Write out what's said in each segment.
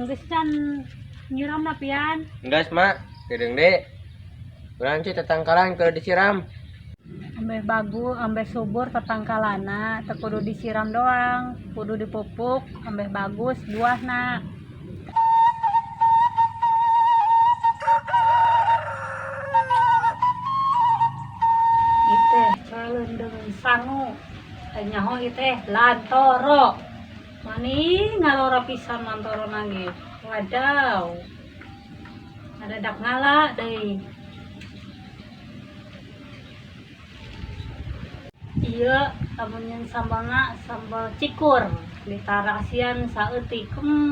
geus can nyiram na pian. Enggak, Mak. Kedeng deh. Urang sih tetangkalan kalau disiram. Ambeh bagus, ambeh subur tetangkalana, teu kudu disiram doang, kudu dipupuk, ambeh bagus buahna. Iteh caleun dengan sangu. Nyaho iteh lantoro. Mani ngalora pisan lantoro nangis. Wadaw. Ada dak ngala deui. Iya, lamun sambalna sambal cikur ditarasian saeutik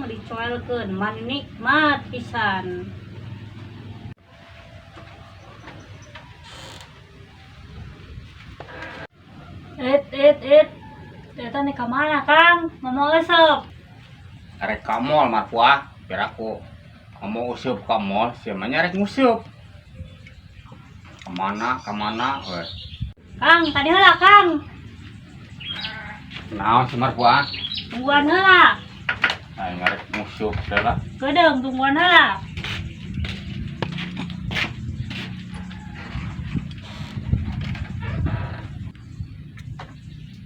dicoelkeun mani nikmat pisan. Eta nih kamana Kang? Ngomong euseup. Arek kamol marpuah, biar aku ngomong useup kamol, siapa nyarek nguseup. Kemana, weh. Kang, tadi heula Kang. Naon si marpuah? Tungguan heula. Aing ngarek nguseup heula. Kedeung tungguan heula.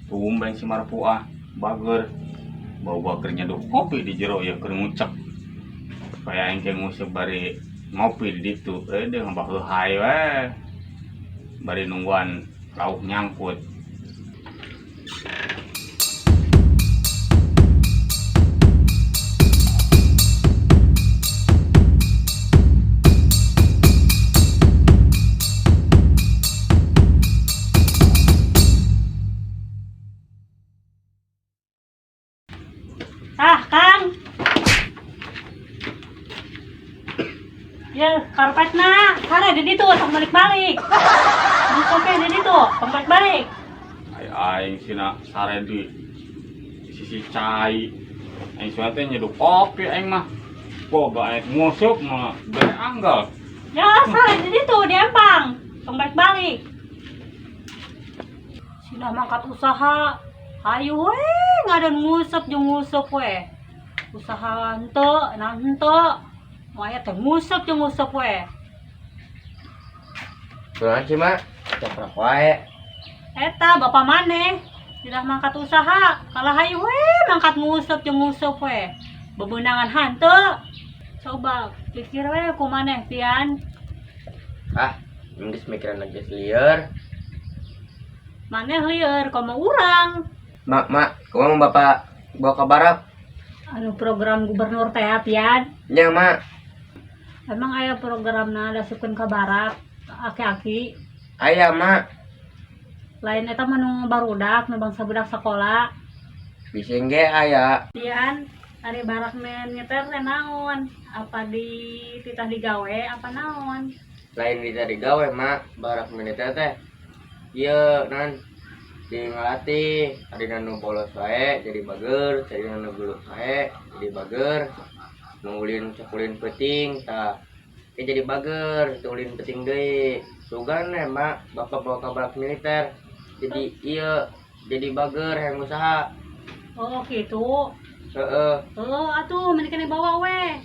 Tumben si marpuah, bager. Bau bagernya do kopi di jero ya keur ngucek. Supaya aing ke nguseup bari ngopi di ditu, deung ngambah heuhai we. Bari nungguan lauk nyangkut. Kang. Ya, karpetna, kare di ditu, tong balik-balik. Disoke di ditu, tong balik-balik. Aing sina sare di sisi cai. Aing soalnya teh nyeduh kopi aing mah. Boga aing nguseup mah bere anggal. Ya, sare di ditu, di empang, tong balik-balik. Sina mangkat usaha. Hayu we, ngadan nguseup jeung nguseup we. Usaha henteu, nah henteu. Moaya teh nguseup jeung nguseup we. Urang sih, Mak. Ceprak wae. Eta bapak maneh tidak mangkat usaha, kalah hayu we mangkat nguseup jeung nguseup we. Bebeunangan hanteu. Coba pikir we kumaneh pian. Ah, geus mikiran aja lieur. Maneh lieur komo urang. Mak, kumaha Bapak bawa kabarap? Anu program gubernur teh pian. Nya, Mak. Emang aya programna dasupkeun ka barak aki-aki. Aya, Mak. Lain eta mah nu barudak, nu bangsa budak sakola. Bising ge aya. Pian, ari barak men nyeter teh naon? Apa titah digawe apa naon? Lain bisa digawe, Mak. Barak menitnya teh. Ieu nan di ngelatih, adina nu bolos wae jadi bager, adina nu geuleuh wae jadi bager. Nu ulin cakulin peuting tah jadi bager, teu ulin peuting deui. Sugan Mak, Bapak bawa ka barak militer. Jadi ieu jadi bager yang usaha. Oh gitu. Heeh. Oh atuh mending kene bawa we.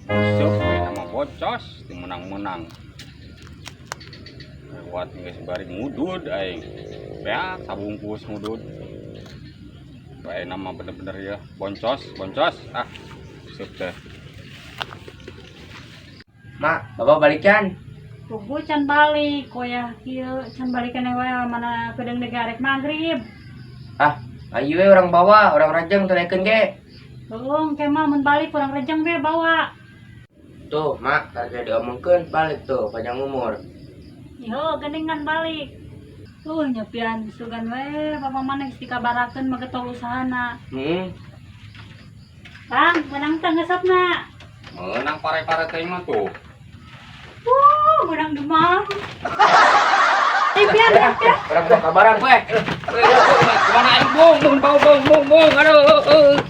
Nguseup we nama bocos, teu menang-menang. Lewat geus bari ngudud aing. Beak sabungkus ngudud. Bae nama bener-bener ya, boncos. Ah, nguseup teh. Mak, Bapak balikan. Tugu can balik, koyah kieu can balik kene we mana kedeung degarek magrib. Ah, ayo we orang bawa, orang rajang tulekeun ge. Belum kemah mun balik kurang rejeng we bawa. Tuh, Mak, tadi diomongkeun balik tuh panjang umur. Yo gendengan balik. Nyepian sugan we bapak maneh geus dikabarakeun magetol usahana. Kang, menang teh ngeusapna. Meunang pare-pare teh mah tuh. Menang demam. Pian. Orang bawa kabaran, we. Kemana aing bung, aduh.